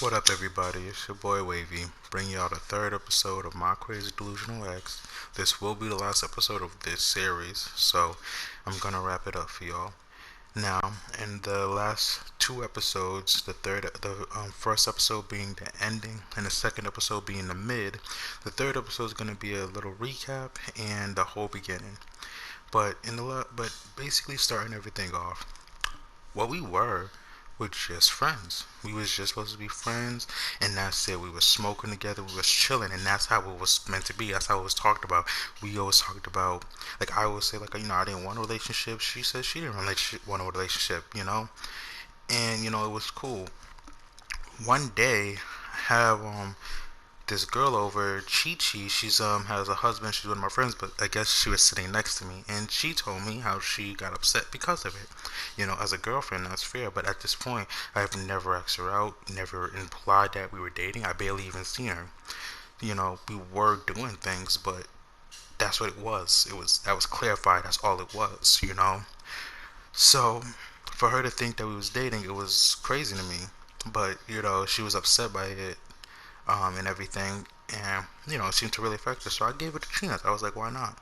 What up, everybody? It's your boy Wavy, bringing y'all the third episode of My Crazy Delusional X. This will be the last episode of this series, so I'm gonna wrap it up for y'all. Now, in the last two episodes, the first episode being the ending, and the second episode being the mid, the third episode is gonna be a little recap and the whole beginning. But basically starting everything off, what we were just friends. We was just supposed to be friends, and that's it. We was smoking together, we was chilling, and that's how it was meant to be. That's how it was talked about. We always talked about, like I always say, like I didn't want a relationship. She said she didn't want a relationship. And it was cool. One day, I have this girl over, Chi Chi. She's has a husband. She's one of my friends, but I guess she was sitting next to me, and she told me how she got upset because of it. As a girlfriend, that's fair, but at this point, I've never asked her out, never implied that we were dating. I barely even seen her. We were doing things, but that's what it was. That was clarified. That's all it was. So for her to think that we was dating, it was crazy to me. But she was upset by it, and everything, and it seemed to really affect her. So I gave it a chance. I was like, why not?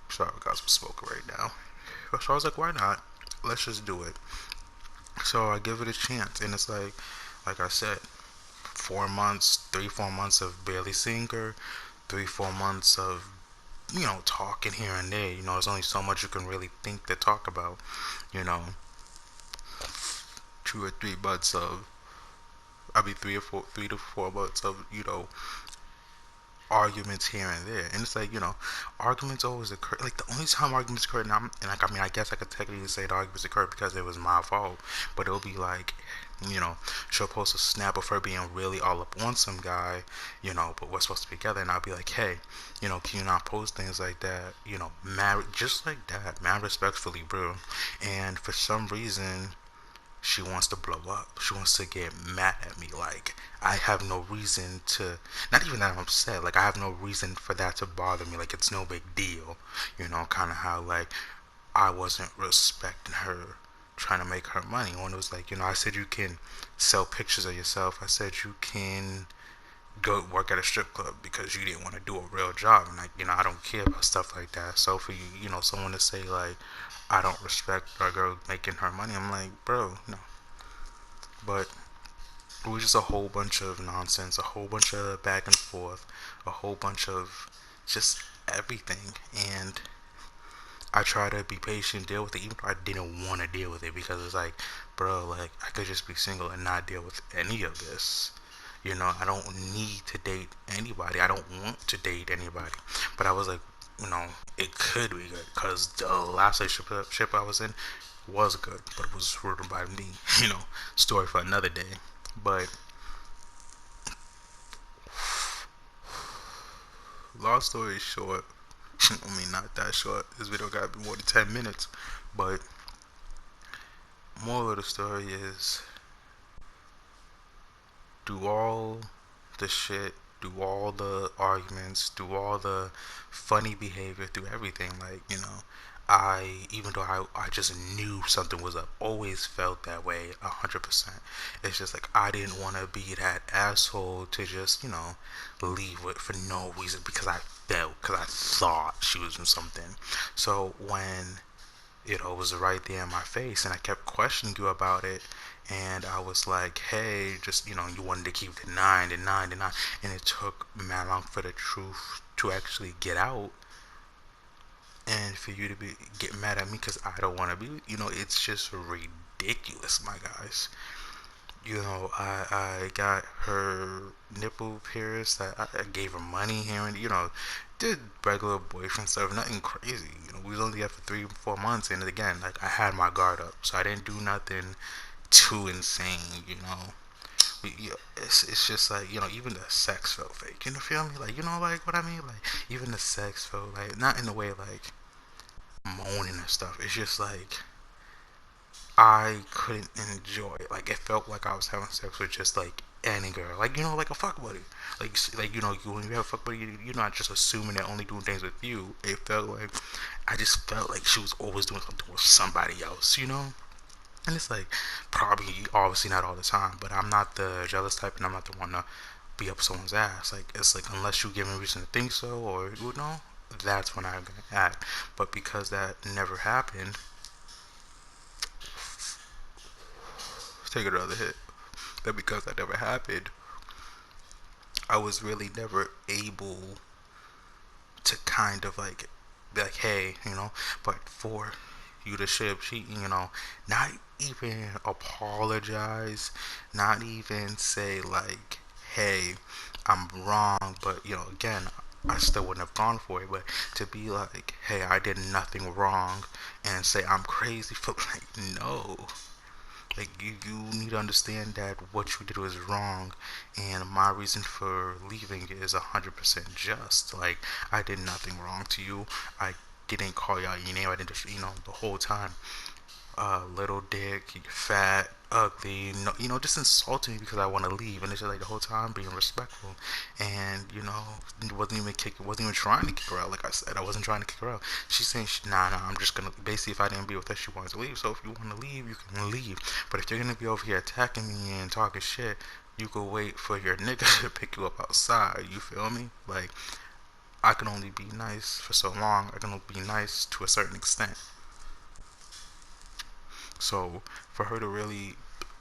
Sorry, I got some smoke right now. So I was like, why not? Let's just do it. So I give it a chance, and it's like I said, 4 months, 3, 4 months of barely seeing her, 3, 4 months of talking here and there. There's only so much you can really think to talk about. You know, 2 or 3 months of, I mean, 3 to 4 months of arguments here and there, and it's like arguments always occur. Like the only time arguments occur now, and like I guess I could technically say the arguments occurred because it was my fault, but it'll be like she'll post a snap of her being really all up on some guy, but we're supposed to be together, and I'll be like, hey, can you not post things like that, mad, just like that, mad respectfully, bro. And for some reason she wants to blow up. She wants to get mad at me. Like, I have no reason to, not even that I'm upset, like, I have no reason for that to bother me. Like, it's no big deal. Kind of how, like, I wasn't respecting her trying to make her money. When it was like, I said you can sell pictures of yourself. I said you can go work at a strip club because you didn't want to do a real job. And, like, I don't care about stuff like that. So for you, someone to say, like, I don't respect a girl making her money, I'm like, bro, no. But it was just a whole bunch of nonsense, a whole bunch of back and forth, a whole bunch of just everything. And I try to be patient, deal with it, even though I didn't want to deal with it because it's like, bro, like I could just be single and not deal with any of this. I don't need to date anybody. I don't want to date anybody. But I was like, it could be good because the last relationship I was in was good, but it was ruined by me. Story for another day. But long story short, I mean not that short. This video got to be more than 10 minutes. But moral of the story is, do all the shit, do all the arguments, do all the funny behavior, do everything. Like, even though I just knew something was up, always felt that way 100%. It's just like I didn't want to be that asshole to just, leave it for no reason because because I thought she was doing something. So when it was right there in my face, and I kept questioning you about it, and I was like, hey, just you wanted to keep the nine, and it took man long for the truth to actually get out, and for you to get mad at me because I don't want to be, it's just ridiculous, my guys. I got her nipple pierced. I gave her money here and did regular boyfriend stuff, nothing crazy. We was only together for 3, 4 months, and again, like I had my guard up, so I didn't do nothing too insane. It's just like even the sex felt fake. Feel me? Like like what I mean? Like even the sex felt like not in a way like moaning and stuff. It's just like I couldn't enjoy it. Like it felt like I was having sex with just like any girl, like like a fuck buddy, like when you have a fuck buddy, you're not just assuming they're only doing things with you. It felt like I just felt like she was always doing something with somebody else. And it's like, probably, obviously not all the time, but I'm not the jealous type, and I'm not the one to be up someone's ass. Like, it's like, unless you give me reason to think so, or, you know, that's when I'm gonna act. But because that never happened, take another hit. That because that never happened, I was really never able to kind of like be like, hey, you know, but for you to ship cheating, you know, not even apologize, not even say like, hey, I'm wrong, but you know, again, I still wouldn't have gone for it, but to be like, hey, I did nothing wrong, and say I'm crazy for like, no, like you need to understand that what you did was wrong, and my reason for leaving is 100% just. Like, I did nothing wrong to you. I didn't call you out your name. I didn't just, you know, the whole time, little dick, you fat, ugly, no, you know, just insulting me because I want to leave, and it's just like the whole time being respectful, and you know, wasn't even trying to kick her out. Like I said, I wasn't trying to kick her out. She's saying, nah, I'm just gonna, basically, if I didn't be with her, she wanted to leave. So if you want to leave, you can leave. But if you're gonna be over here attacking me and talking shit, you could wait for your nigga to pick you up outside. You feel me? Like, I can only be nice for so long. I can only be nice to a certain extent. So for her to really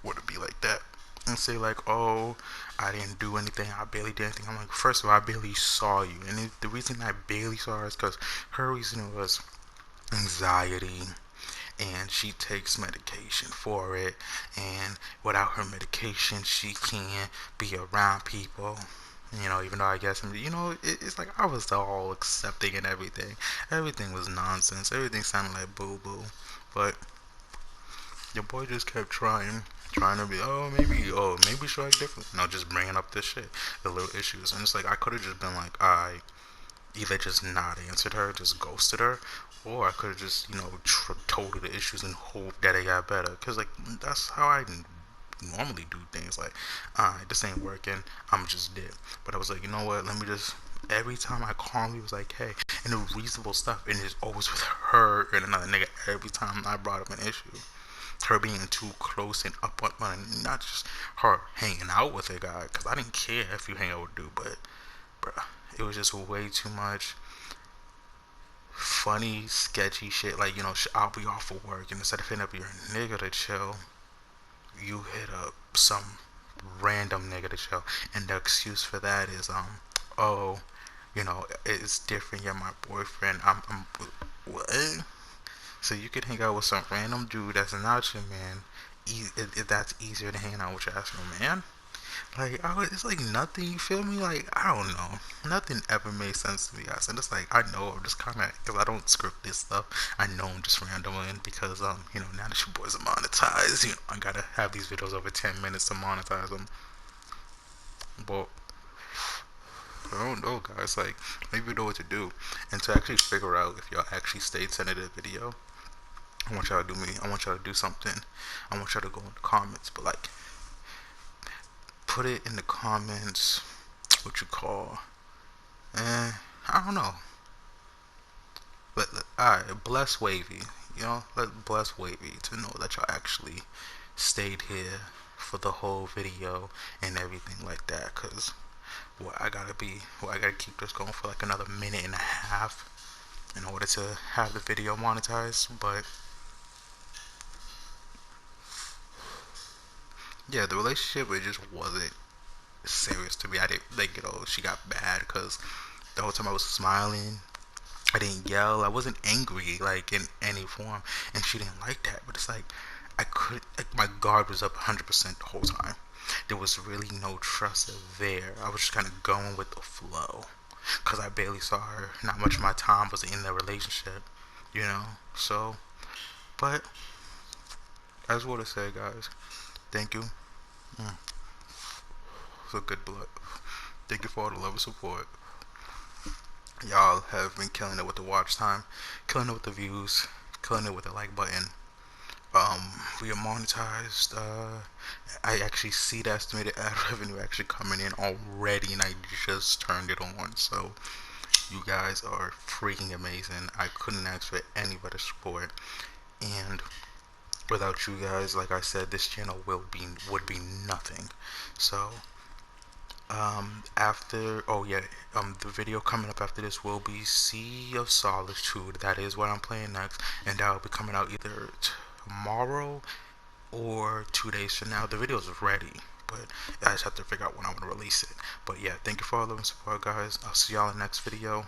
want to be like that and say like, oh, I didn't do anything, I barely did anything. I'm like, first of all, I barely saw you, and the reason I barely saw her is because her reason was anxiety, and she takes medication for it, and without her medication, she can't be around people. You know, even though I guess, you know, it's like I was all accepting and everything. Everything was nonsense. Everything sounded like boo boo. But your boy just kept trying to be, oh, maybe she'll act different. No, just bringing up this shit, the little issues. And it's like, I could have just been like, I either just not answered her, just ghosted her, or I could have just, you know, told her the issues and hope that it got better. Because, like, that's how I normally do things. Like, alright, this ain't working, I'm just dead. But I was like, you know what, let me just, every time I calmly was like, hey, and the reasonable stuff, and it's always with her and another nigga every time I brought up an issue. Her being too close and up on, not just her hanging out with a guy, because I didn't care if you hang out with a dude, but bruh, it was just way too much funny, sketchy shit. Like, you know, I'll be off of work, and instead of hitting up your nigga to chill, you hit up some random nigga to chill, and the excuse for that is, oh, you know, it's different. You're my boyfriend. I'm what? So you could hang out with some random dude that's not your man. If that's easier to hang out with your actual man. Like, it's like nothing. You feel me? Like, I don't know. Nothing ever made sense to me, guys. And it's like, I know I'm just kind of, because I don't script this stuff. I know I'm just rambling because you know, now that your boys are monetized, you know, I gotta have these videos over 10 minutes to monetize them. But I don't know, guys. Like, maybe you know what to do, and to actually figure out if y'all actually stayed to the end of the video. I want y'all to do me. I want y'all to do something. I want y'all to go in the comments, but like, put it in the comments. What you call? I don't know. But alright, bless Wavy. You know, let bless Wavy to know that y'all actually stayed here for the whole video and everything like that. Cause I gotta keep this going for like another minute and a half in order to have the video monetized. But yeah, the relationship, it just wasn't serious to me. I didn't like, you know, she got bad because the whole time I was smiling. I didn't yell. I wasn't angry like in any form, and she didn't like that. But it's like I could, like, my guard was up 100% the whole time. There was really no trust there. I was just kind of going with the flow because I barely saw her. Not much of my time was in the relationship, you know. So, but I just want to say, guys, thank you. Mm, so good blood. Thank you for all the love and support. Y'all have been killing it with the watch time, killing it with the views, killing it with the like button. We are monetized. I actually see the estimated ad revenue actually coming in already, and I just turned it on. So you guys are freaking amazing. I couldn't ask for any better support. And Without you guys, like I said, this channel would be nothing. So after, oh yeah, the video coming up after this will be Sea of Solitude. That is what I'm playing next, and that will be coming out either tomorrow or 2 days from now. The video is ready, but I just have to figure out when I'm gonna release it. But yeah, thank you for all the support, guys. I'll see y'all in the next video.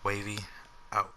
Wavy out.